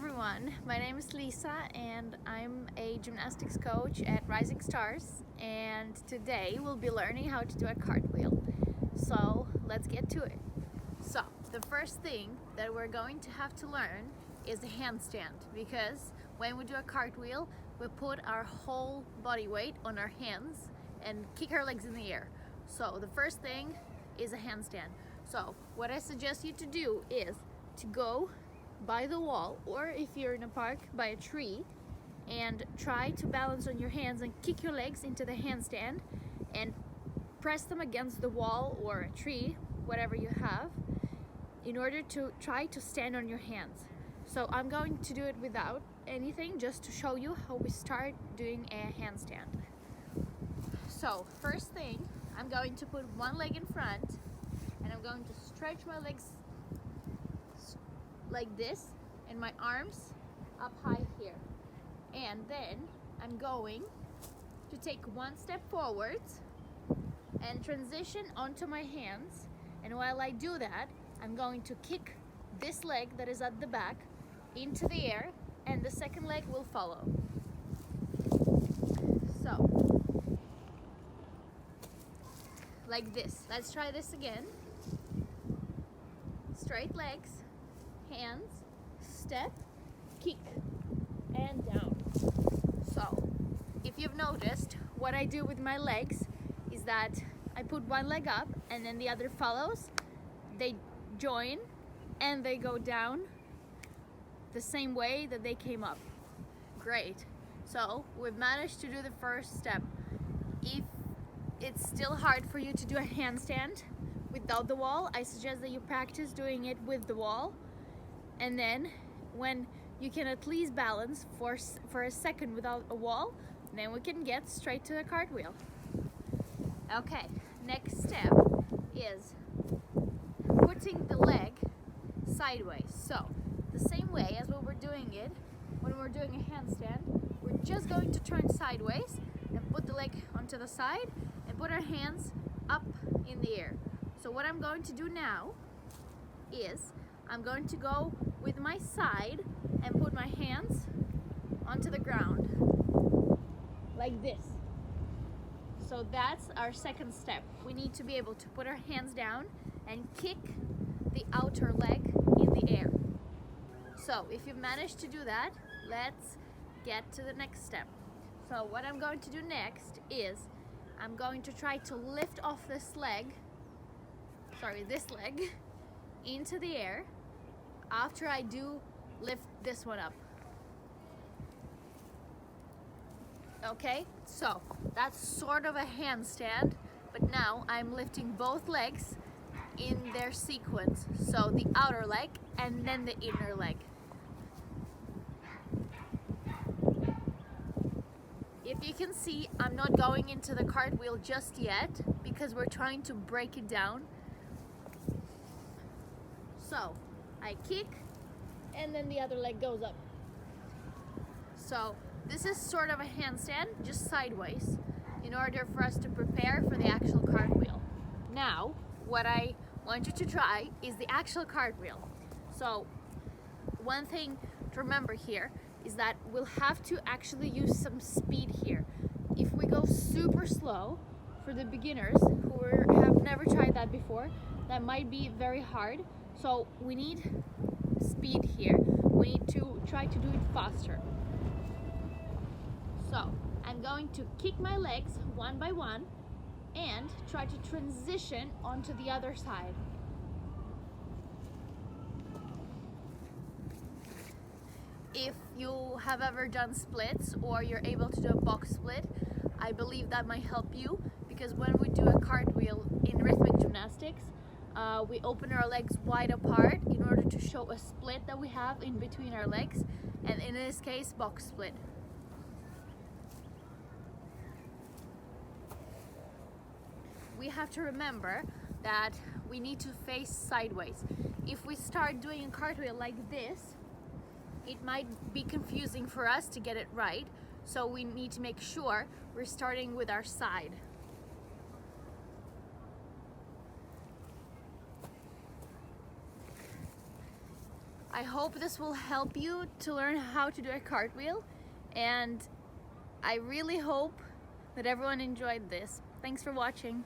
everyone, my name is Lisa and I'm a gymnastics coach at Rising Stars, and today we'll be learning how to do a cartwheel. So let's get to it. So the first thing that we're going to have to learn is a handstand, because when we do a cartwheel we put our whole body weight on our hands and kick our legs in the air. So the first thing is a handstand. So what I suggest you to do is to go by the wall, or if you're in a park, by a tree, and try to balance on your hands and kick your legs into the handstand and press them against the wall or a tree, whatever you have, in order to try to stand on your hands. So I'm going to do it without anything, just to show you how we start doing a handstand. So first thing, I'm going to put one leg in front and I'm going to stretch my legs like this and my arms up high here, and then I'm going to take one step forwards and transition onto my hands, and while I do that I'm going to kick this leg that is at the back into the air, and the second leg will follow. So like this. Let's try this again. Straight legs, hands, step, kick, and down. So if you've noticed, what I do with my legs is that I put one leg up and then the other follows. They join and they go down the same way that they came up. Great. So we've managed to do the first step. If it's still hard for you to do a handstand without the wall, I suggest that you practice doing it with the wall, and then when you can at least balance for a second without a wall, then we can get straight to the cartwheel. Okay, next step is putting the leg sideways. So the same way as when we're doing it, when we're doing a handstand, we're just going to turn sideways and put the leg onto the side and put our hands up in the air. So what I'm going to do now is I'm going to go with my side and put my hands onto the ground like this. So that's our second step. We need to be able to put our hands down and kick the outer leg in the air. So if you've managed to do that, let's get to the next step. So what I'm going to do next is I'm going to try to lift off this leg into the air after I do lift this one up. Okay, so that's sort of a handstand, but now I'm lifting both legs in their sequence. So the outer leg and then the inner leg. If you can see, I'm not going into the cartwheel just yet because we're trying to break it down. So I kick and then the other leg goes up. So this is sort of a handstand, just sideways, in order for us to prepare for the actual cartwheel. Now, what I want you to try is the actual cartwheel. So one thing to remember here is that we'll have to actually use some speed here. If we go super slow, for the beginners who have never tried that before, that might be very hard. So we need speed here. We need to try to do it faster. So I'm going to kick my legs one by one and try to transition onto the other side. If you have ever done splits or you're able to do a box split, I believe that might help you, because when we do a cartwheel in rhythmic gymnastics, we open our legs wide apart in order to show a split that we have in between our legs, and in this case, box split. We have to remember that we need to face sideways. If we start doing a cartwheel like this, it might be confusing for us to get it right, so we need to make sure we're starting with our side. I hope this will help you to learn how to do a cartwheel, and I really hope that everyone enjoyed this. Thanks for watching.